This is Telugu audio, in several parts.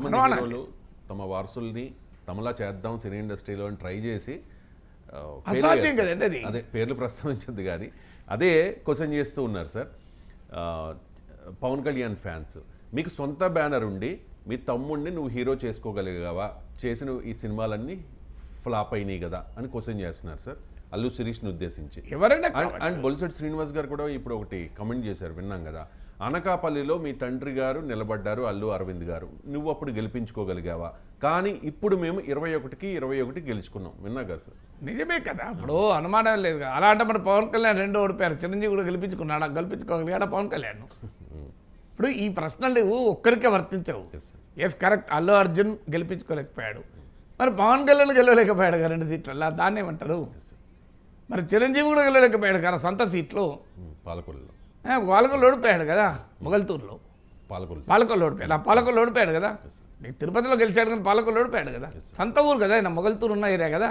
మంది హీరోలు తమ వారసుల్ని తమలా చేద్దాం సినీ ఇండస్ట్రీలో అని ట్రై చేసి అదే పేర్లు ప్రస్తావించద్దు కానీ అదే క్వశ్చన్ చేస్తూ ఉన్నారు సార్. పవన్ కళ్యాణ్ ఫ్యాన్స్ మీకు సొంత బ్యానర్ ఉండి మీ తమ్ముడిని నువ్వు హీరో చేసుకోగలిగావా, చేసిన ఈ సినిమాలన్నీ ఫ్లాప్ అయినాయి కదా అని క్వశ్చన్ చేస్తున్నారు సార్ అల్లు శిరీష్ని ఉద్దేశించి. అండ్ బొలిశెట్టి శ్రీనివాస్ గారు కూడా ఇప్పుడు ఒకటి కమెంట్ చేశారు, విన్నాం కదా, అనకాపల్లిలో మీ తండ్రి గారు నిలబడ్డారు అల్లు అరవింద్ గారు, నువ్వు అప్పుడు గెలిపించుకోగలిగావా, కానీ ఇప్పుడు మేము 21కి 21 గెలుచుకున్నాం, విన్నా కదా సార్? నిజమే కదా, ఇప్పుడు అనుమానం లేదు కదా. అలా అంటే మన పవన్ కళ్యాణ్ 2 ఓడిపోయారు, చిరంజీవి కూడా గెలిపించుకున్నాడా, గెలిపించుకోగలిగాడా పవన్ కళ్యాణ్? ఇప్పుడు ఈ ప్రశ్నలు ఒక్కరికే వర్తించవు. ఎస్ కరెక్ట్, అల్లు అర్జున్ గెలిపించుకోలేకపోయాడు, మరి పవన్ కళ్యాణ్ గెలవలేకపోయాడు కదా 2 సీట్లలో, దాన్ని ఏమంటారు? మరి చిరంజీవి కూడా గెలవలేకపోయాడు కదా సొంత సీట్లు, పాలకొల్లులో ఓడిపోయాడు కదా, మొగల్తూరులో పాలకొల్లు ఓడిపోయాడు, పాలకొల్లు ఓడిపోయాడు కదా. నీకు తిరుపతిలో గెలిచాడు కానీ పాలకొల్లు ఓడిపోయాడు కదా, సొంత ఊరు కదా ఆయన, మొగల్తూరు ఉన్న ఏరియా కదా.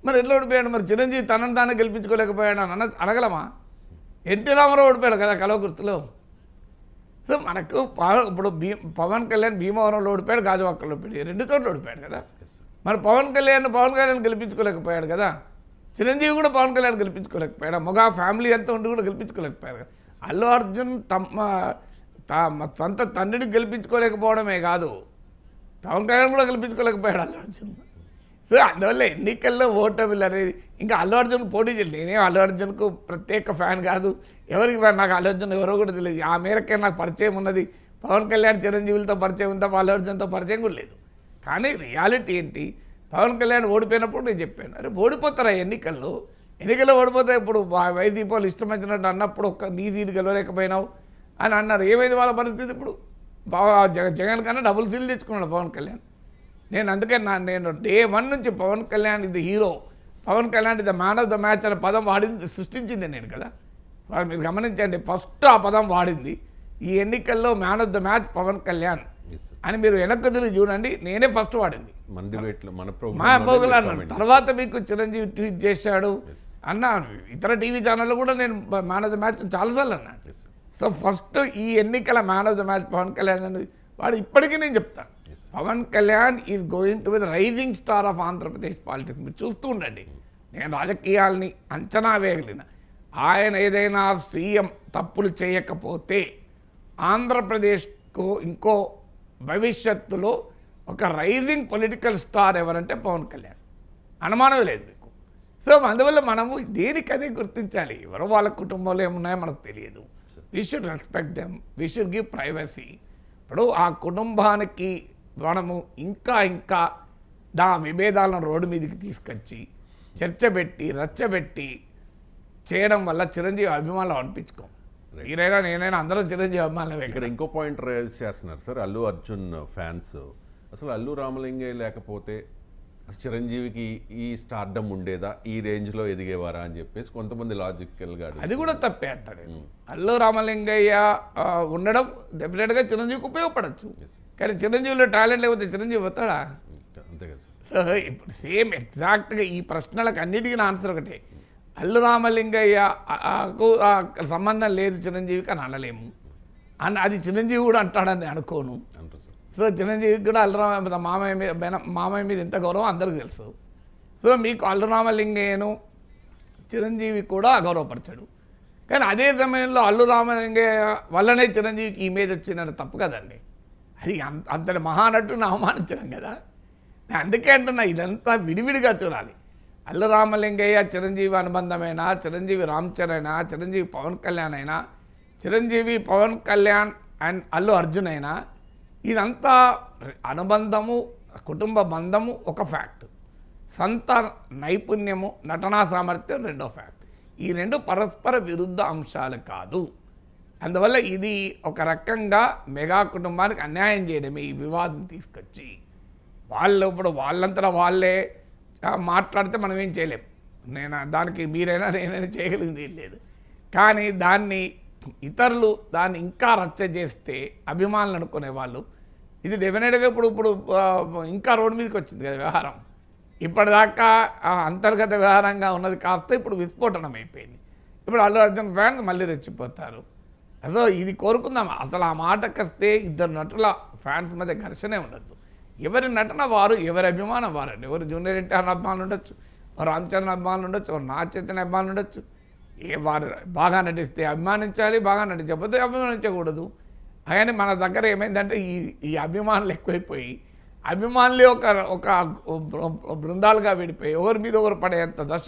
మరి ఎట్లా ఓడిపోయాడు? మరి చిరంజీవి తనను తానే గెలిపించుకోలేకపోయాడు అని అనగలమా? ఎన్టీ రామారావు ఓడిపోయాడు కదా కలవకుర్తిలో. సో మనకు ఇప్పుడు పవన్ కళ్యాణ్ భీమవరంలో ఓడిపోయాడు, గాజువాకలో ఓడిపోయాడు, 2 చోట్ల ఓడిపోయాడు కదా. మరి పవన్ కళ్యాణ్ గెలిపించుకోలేకపోయాడు కదా. చిరంజీవి కూడా పవన్ కళ్యాణ్ గెలిపించుకోలేకపోయాడు, మగ ఫ్యామిలీ అంతా ఉండి కూడా గెలిపించుకోలేకపోయాడు కదా. అల్లు అర్జున్ సొంత తండ్రిని గెలిపించుకోలేకపోవడమే కాదు, పవన్ కళ్యాణ్ కూడా గెలిపించుకోలేకపోయాడు అల్లు అర్జున్. సో అందువల్ల ఎన్నికల్లో ఓటమిలు అనేది, ఇంకా అల్లు అర్జున్ పోటీ చేయలేదు. నేనే అల్లు అర్జున్కు ప్రత్యేక ఫ్యాన్ కాదు, ఎవరికి నాకు అల్లు అర్జున్ ఎవరో కూడా తెలియదు. ఆ మేరకే నాకు పరిచయం ఉన్నది. పవన్ కళ్యాణ్ చిరంజీవులతో పరిచయం ఉందా, అల్లు అర్జున్తో పరిచయం కూడా లేదు. కానీ రియాలిటీ ఏంటి, పవన్ కళ్యాణ్ ఓడిపోయినప్పుడు నేను చెప్పాను, అరే ఓడిపోతారా ఎన్నికల్లో ఓడిపోతే ఇప్పుడు వైసీపీ వాళ్ళు ఇష్టం వచ్చినట్టు అన్నప్పుడు ఒక్క నీ సీటు గెలవలేకపోయినావు అని అన్నారు. ఏమైంది వాళ్ళ పరిస్థితి? ఇప్పుడు జగన్ కన్నా డబుల్ సీట్లు తెచ్చుకున్నాడు పవన్ కళ్యాణ్. నేను అందుకే నేను డే 1 నుంచి పవన్ కళ్యాణ్ ఇది హీరో, పవన్ కళ్యాణ్ ఇది మ్యాన్ ఆఫ్ ద మ్యాచ్ అనే పదం సృష్టించింది నేను కదా. మీరు గమనించండి, ఫస్ట్ ఆ పదం వాడింది ఈ ఎన్నికల్లో man of the match Pavan Kalyan అని. మీరు వెనక్కి తిరిగి చూడండి, నేనే ఫస్ట్ వాడింది. తర్వాత మీకు చిరంజీవి ట్వీట్ చేశాడు అన్న, ఇతర టీవీ ఛానల్లో కూడా నేను మ్యాన్ ఆఫ్ ద మ్యాచ్ చాలాసార్లు అన్నాను. సో ఫస్ట్ ఈ ఎన్నికల man of the match Pavan Kalyan అని వాడు ఇప్పటికీ నేను చెప్తాను. Pavan Kalyan is going to be the rising star of Andhra Pradesh politics. మీరు చూస్తూ ఉండండి, నేను రాజకీయాల్ని అంచనా వేయగలిగిన ఆయన ఏదైనా సీఎం తప్పులు చేయకపోతే ఆంధ్రప్రదేశ్కు ఇంకో భవిష్యత్తులో ఒక రైజింగ్ పొలిటికల్ స్టార్ ఎవరంటే పవన్ కళ్యాణ్, అనుమానమే లేదు మీకు. సో అందువల్ల మనము దేనికదే గుర్తించాలి. ఎవరో వాళ్ళ కుటుంబంలో ఏమున్నాయో మనకు తెలియదు. We should respect them, we should give privacy. ఇప్పుడు ఆ కుటుంబానికి మనము ఇంకా విభేదాలను రోడ్డు మీదకి తీసుకొచ్చి చర్చబెట్టి రచ్చబెట్టి చేయడం వల్ల చిరంజీవి అభిమానులు అనిపించుకోం. మీరైనా నేనైనా అందరం చిరంజీవి అభిమానులు. ఇక్కడ ఇంకో పాయింట్ రైజ్ చేస్తున్నారు సార్ అల్లు అర్జున్ ఫ్యాన్స్, అసలు అల్లు రామలింగయ్య లేకపోతే చిరంజీవికి ఈ స్టార్డమ్ ఉండేదా, ఈ రేంజ్లో ఎదిగేవారా అని చెప్పేసి కొంతమంది లాజికల్గా. అది కూడా తప్పే అంటారు. అల్లు రామలింగయ్య ఉండడం డెఫినెట్గా చిరంజీవికి ఉపయోగపడచ్చు, కానీ చిరంజీవిలో టాలెంట్ లేకపోతే చిరంజీవి వస్తాడా? అంతే కదా సార్. ఇప్పుడు సేమ్ ఎగ్జాక్ట్గా ఈ ప్రశ్నలకు అన్నిటికీ ఆన్సర్ ఒకటే. అల్లు రామలింగయ్యకు సంబంధం లేదు చిరంజీవికి అని అనలేము, అది చిరంజీవి కూడా అంటాడని అనుకోను. సో చిరంజీవికి కూడా అల్లు మామయ్య మీద ఎంత గౌరవం అందరికీ తెలుసు. సో మీకు అల్లు రామలింగయ్యను చిరంజీవి కూడా అగౌరవపరచాడు, కానీ అదే సమయంలో అల్లు రామలింగయ్య వల్లనే చిరంజీవికి ఇమేజ్ వచ్చిందని తప్పు కదండి. అది అంతటి మహానటుని అవమానించడం కదా. నేను అందుకే అంటున్నా, ఇదంతా విడివిడిగా చూడాలి. అల్లు రామలింగయ్య చిరంజీవి అనుబంధమైనా, చిరంజీవి రామ్ చరణ్ అయినా, చిరంజీవి పవన్ కళ్యాణ్ అయినా, చిరంజీవి పవన్ కళ్యాణ్ అండ్ అల్లు అర్జున్ అయినా, ఇదంతా అనుబంధము, కుటుంబ బంధము ఒక ఫ్యాక్ట్, సొంత నైపుణ్యము, నటనా సామర్థ్యం రెండో ఫ్యాక్ట్. ఈ రెండు పరస్పర విరుద్ధ అంశాలు కాదు. అందువల్ల ఇది ఒక రకంగా మెగా కుటుంబానికి అన్యాయం చేయడమే ఈ వివాదం తీసుకొచ్చి. వాళ్ళు ఇప్పుడు వాళ్ళంతా వాళ్ళే మాట్లాడితే మనం ఏం చేయలేం. దానికి మీరైనా నేనైనా చేయగలిగింది ఏం లేదు. కానీ దాన్ని ఇతరులు దాన్ని ఇంకా రచ్చ చేస్తే అభిమానులు అనుకునే వాళ్ళు, ఇది డెఫినెట్గా ఇప్పుడు ఇంకా రోడ్డు మీదకి వచ్చింది కదా వ్యవహారం. ఇప్పటిదాకా అంతర్గత వ్యవహారంగా ఉన్నది కాస్త ఇప్పుడు విస్ఫోటనం అయిపోయింది. ఇప్పుడు అల్లు అర్జున్ ఫ్యాన్స్ మళ్ళీ రెచ్చిపోతారు. సో ఇది కోరుకుందాం. అసలు ఆ మాటకొస్తే ఇద్దరు నటుల ఫ్యాన్స్ మధ్య ఘర్షణే ఉండద్దు. ఎవరి నటన వారు, ఎవరి అభిమానం వారండి. ఎవరు జూనియర్ ఎన్టీఆర్ అభిమానులు ఉండొచ్చు, రామ్ చరణ్ అభిమానులు ఉండొచ్చు, నాగ చైతన్య అభిమానులు ఉండొచ్చు. వారు బాగా నటిస్తే అభిమానించాలి, బాగా నటించకపోతే అభిమానించకూడదు. కానీ మన దగ్గర ఏమైందంటే ఈ అభిమానులు ఎక్కువైపోయి అభిమానులే ఒక బృందాలుగా విడిపోయి ఒకరి మీద ఒకరు పడేంత దశ